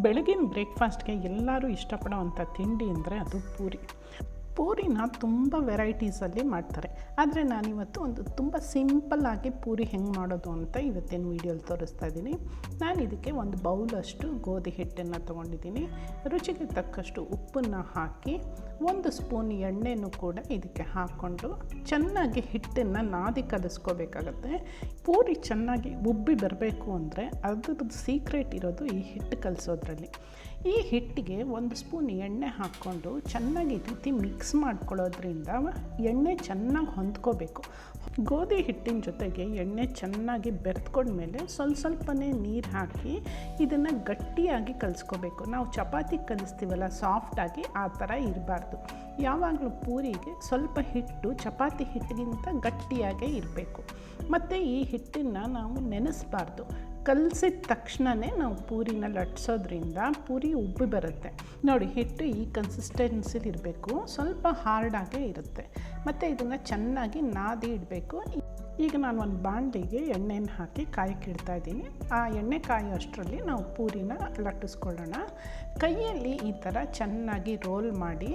ಬೆಳಗಿನ ಬ್ರೇಕ್ಫಾಸ್ಟ್ಗೆ ಎಲ್ಲರೂ ಇಷ್ಟಪಡೋವಂಥ ತಿಂಡಿ ಅಂದರೆ ಅದು ಪೂರಿನ ತುಂಬ ವೆರೈಟೀಸಲ್ಲಿ ಮಾಡ್ತಾರೆ. ಆದರೆ ನಾನಿವತ್ತು ಒಂದು ತುಂಬ ಸಿಂಪಲ್ಲಾಗಿ ಪೂರಿ ಹೆಂಗೆ ಮಾಡೋದು ಅಂತ ಇವತ್ತಿನ ವೀಡಿಯೋಲಿ ತೋರಿಸ್ತಾ ಇದ್ದೀನಿ. ನಾನು ಇದಕ್ಕೆ ಒಂದು ಬೌಲಷ್ಟು ಗೋಧಿ ಹಿಟ್ಟನ್ನು ತೊಗೊಂಡಿದ್ದೀನಿ. ರುಚಿಗೆ ತಕ್ಕಷ್ಟು ಉಪ್ಪನ್ನು ಹಾಕಿ 1 ಸ್ಪೂನ್ ಎಣ್ಣೆನೂ ಕೂಡ ಇದಕ್ಕೆ ಹಾಕ್ಕೊಂಡು ಚೆನ್ನಾಗಿ ಹಿಟ್ಟನ್ನು ನಾದಿ ಕಲಿಸ್ಕೋಬೇಕಾಗತ್ತೆ. ಪೂರಿ ಚೆನ್ನಾಗಿ ಉಬ್ಬಿ ಬರಬೇಕು ಅಂದರೆ ಅದ್ರದ್ದು ಸೀಕ್ರೆಟ್ ಇರೋದು ಈ ಹಿಟ್ಟು ಕಲಿಸೋದ್ರಲ್ಲಿ. ಈ ಹಿಟ್ಟಿಗೆ 1 ಸ್ಪೂನ್ ಎಣ್ಣೆ ಹಾಕ್ಕೊಂಡು ಚೆನ್ನಾಗಿ ಈ ರೀತಿ ಮಿಕ್ಸ್ ಮಾಡ್ಕೊಳ್ಳೋದ್ರಿಂದ ಎಣ್ಣೆ ಚೆನ್ನಾಗಿ ಹೊಂದ್ಕೋಬೇಕು. ಗೋಧಿ ಹಿಟ್ಟಿನ ಜೊತೆಗೆ ಎಣ್ಣೆ ಚೆನ್ನಾಗಿ ಬೆರೆತ್ಕೊಂಡ್ಮೇಲೆ ಸ್ವಲ್ಪನೇ ನೀರು ಹಾಕಿ ಇದನ್ನು ಗಟ್ಟಿಯಾಗಿ ಕಲಿಸ್ಕೋಬೇಕು. ನಾವು ಚಪಾತಿ ಕಲಿಸ್ತೀವಲ್ಲ ಸಾಫ್ಟಾಗಿ, ಆ ಥರ ಇರಬಾರ್ದು. ಯಾವಾಗಲೂ ಪೂರಿಗೆ ಸ್ವಲ್ಪ ಹಿಟ್ಟು ಚಪಾತಿ ಹಿಟ್ಟಿಗಿಂತ ಗಟ್ಟಿಯಾಗೇ ಇರಬೇಕು. ಮತ್ತು ಈ ಹಿಟ್ಟನ್ನು ನಾವು ನೆನೆಸಬಾರ್ದು. ಕಲಸಿದ ತಕ್ಷಣವೇ ನಾವು ಪೂರಿನ ಲಟ್ಸೋದ್ರಿಂದ ಪೂರಿ ಉಬ್ಬಿ ಬರುತ್ತೆ. ನೋಡಿ, ಹಿಟ್ಟು ಈ ಕನ್ಸಿಸ್ಟೆನ್ಸಿಲಿ ಇರಬೇಕು, ಸ್ವಲ್ಪ ಹಾರ್ಡಾಗೇ ಇರುತ್ತೆ. ಮತ್ತು ಇದನ್ನು ಚೆನ್ನಾಗಿ ನಾದಿ ಇಡಬೇಕು. ಈಗ ನಾನು ಒಂದು ಬಾಣಲಿಗೆ ಎಣ್ಣೆನ ಹಾಕಿ ಕಾಯಕ್ಕೆ ಇಡ್ತಾ ಇದ್ದೀನಿ. ಆ ಎಣ್ಣೆ ಕಾಯೋ ಅಷ್ಟರಲ್ಲಿ ನಾವು ಪೂರಿನ ಲಟ್ಟಿಸ್ಕೊಳ್ಳೋಣ. ಕೈಯಲ್ಲಿ ಈ ಥರ ಚೆನ್ನಾಗಿ ರೋಲ್ ಮಾಡಿ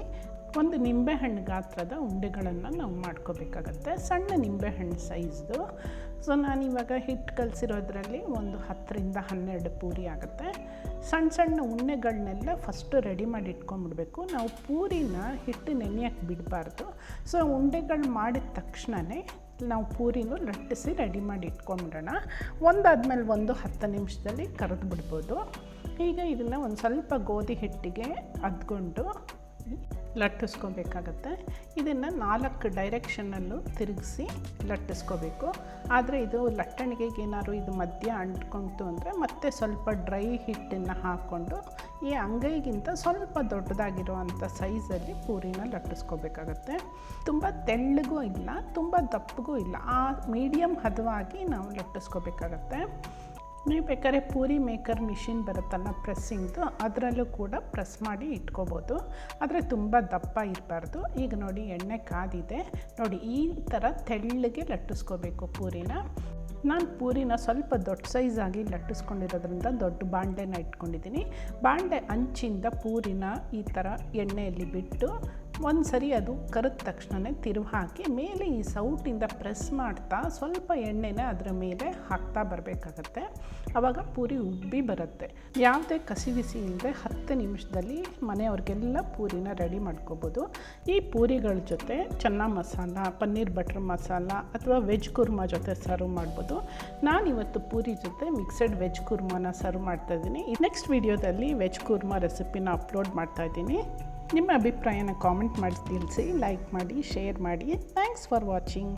ಒಂದು ನಿಂಬೆಹಣ್ಣು ಗಾತ್ರದ ಉಂಡೆಗಳನ್ನು ನಾವು ಮಾಡ್ಕೋಬೇಕಾಗತ್ತೆ. ಸಣ್ಣ ನಿಂಬೆಹಣ್ಣು ಸೈಜ್ದು. ಸೊ ನಾನಿವಾಗ ಹಿಟ್ಟು ಕಲಸಿರೋದ್ರಲ್ಲಿ ಒಂದು 10ರಿಂದ 12 ಪೂರಿ ಆಗುತ್ತೆ. ಸಣ್ಣ ಉಂಡೆಗಳನ್ನೆಲ್ಲ ಫಸ್ಟು ರೆಡಿ ಮಾಡಿ ಇಟ್ಕೊಂಡ್ಬಿಡ್ಬೇಕು. ನಾವು ಪೂರಿನ ಹಿಟ್ಟು ನೆನೆಯೋಕ್ಕೆ ಬಿಡಬಾರ್ದು. ಸೊ ಉಂಡೆಗಳು ಮಾಡಿದ ತಕ್ಷಣವೇ ನಾವು ಪೂರಿನೂ ಲಟ್ಟಿಸಿ ರೆಡಿ ಮಾಡಿ ಇಟ್ಕೊಂಡ್ಬಿಡೋಣ. ಒಂದಾದ್ಮೇಲೆ ಒಂದು 10 ನಿಮಿಷದಲ್ಲಿ ಕರೆದು ಬಿಡ್ಬೋದು. ಈಗ ಇದನ್ನು ಒಂದು ಸ್ವಲ್ಪ ಗೋಧಿ ಹಿಟ್ಟಿಗೆ ಅದ್ಕೊಂಡು ಲಟ್ಟಿಸ್ಕೋಬೇಕಾಗತ್ತೆ. ಇದನ್ನು 4 ಡೈರೆಕ್ಷನ್ನಲ್ಲೂ ತಿರುಗಿಸಿ ಲಟ್ಟಿಸ್ಕೋಬೇಕು. ಆದರೆ ಇದು ಲಟ್ಟಣಿಗೆಗೆ ಏನಾದ್ರು ಇದು ಮಧ್ಯ ಅಂಟ್ಕೊಳ್ತು ಅಂದರೆ ಮತ್ತೆ ಸ್ವಲ್ಪ ಡ್ರೈ ಹಿಟ್ಟನ್ನು ಹಾಕ್ಕೊಂಡು ಈ ಅಂಗೈಗಿಂತ ಸ್ವಲ್ಪ ದೊಡ್ಡದಾಗಿರುವಂಥ ಸೈಜಲ್ಲಿ ಪೂರಿನ ಲಟ್ಟಿಸ್ಕೋಬೇಕಾಗತ್ತೆ. ತುಂಬ ತೆಳ್ಳಗೂ ಇಲ್ಲ, ತುಂಬ ದಪ್ಪಗೂ ಇಲ್ಲ, ಆ ಮೀಡಿಯಮ್ ಹದವಾಗಿ ನಾವು ಲಟ್ಟಿಸ್ಕೋಬೇಕಾಗತ್ತೆ. ನೀವು ಬೇಕಾದ್ರೆ ಪೂರಿ ಮೇಕರ್ ಮಿಷಿನ್ ಬರುತ್ತಲ್ಲ ಪ್ರೆಸ್ಸಿಂಗ್ದು, ಅದರಲ್ಲೂ ಕೂಡ ಪ್ರೆಸ್ ಮಾಡಿ ಇಟ್ಕೋಬೋದು. ಆದರೆ ತುಂಬ ದಪ್ಪ ಇರಬಾರ್ದು. ಈಗ ನೋಡಿ, ಎಣ್ಣೆ ಕಾದಿದೆ ನೋಡಿ, ಈ ಥರ ತೆಳ್ಳಗೆ ಲಟ್ಟಿಸ್ಕೋಬೇಕು ಪೂರಿನ. ನಾನು ಪೂರಿನ ಸ್ವಲ್ಪ ದೊಡ್ಡ ಸೈಜಾಗಿ ಲಟ್ಟಿಸ್ಕೊಂಡಿರೋದ್ರಿಂದ ದೊಡ್ಡ ಬಾಂಡೆನ ಇಟ್ಕೊಂಡಿದ್ದೀನಿ. ಬಾಂಡೆ ಅಂಚಿಂದ ಪೂರಿನ ಈ ಥರ ಎಣ್ಣೆಯಲ್ಲಿ ಬಿಟ್ಟು ಒಂದು ಸರಿ ಅದು ಕರೆದ ತಕ್ಷಣವೇ ತಿರುವು ಹಾಕಿ ಮೇಲೆ ಈ ಸೌಟಿಂದ ಪ್ರೆಸ್ ಮಾಡ್ತಾ ಸ್ವಲ್ಪ ಎಣ್ಣೆನ ಅದರ ಮೇಲೆ ಹಾಕ್ತಾ ಬರಬೇಕಾಗತ್ತೆ. ಆವಾಗ ಪೂರಿ ಉಬ್ಬಿ ಬರುತ್ತೆ. ಯಾವುದೇ ಕಸಿ ಬಿಸಿ ಇಲ್ಲದೆ 10 ನಿಮಿಷದಲ್ಲಿ ಮನೆಯವ್ರಿಗೆಲ್ಲ ಪೂರಿನ ರೆಡಿ ಮಾಡ್ಕೋಬೋದು. ಈ ಪೂರಿಗಳ ಜೊತೆ ಚೆನ್ನ ಮಸಾಲ, ಪನ್ನೀರ್ ಬಟರ್ ಮಸಾಲ ಅಥವಾ ವೆಜ್ ಕುರ್ಮಾ ಜೊತೆ ಸರ್ವ್ ಮಾಡ್ಬೋದು. ನಾನಿವತ್ತು ಪೂರಿ ಜೊತೆ ಮಿಕ್ಸೆಡ್ ವೆಜ್ ಕುರ್ಮಾನ ಸರ್ವ್ ಮಾಡ್ತಾಯಿದ್ದೀನಿ. ನೆಕ್ಸ್ಟ್ ವಿಡಿಯೋದಲ್ಲಿ ವೆಜ್ ಕುರ್ಮಾ ರೆಸಿಪಿನ ಅಪ್ಲೋಡ್ ಮಾಡ್ತಾಯಿದ್ದೀನಿ. ನಿಮ್ಮ ಅಭಿಪ್ರಾಯನ ಕಾಮೆಂಟ್ ಮಾಡಿ ತಿಳಿಸಿ, ಲೈಕ್ ಮಾಡಿ, ಶೇರ್ ಮಾಡಿ. Thanks for watching.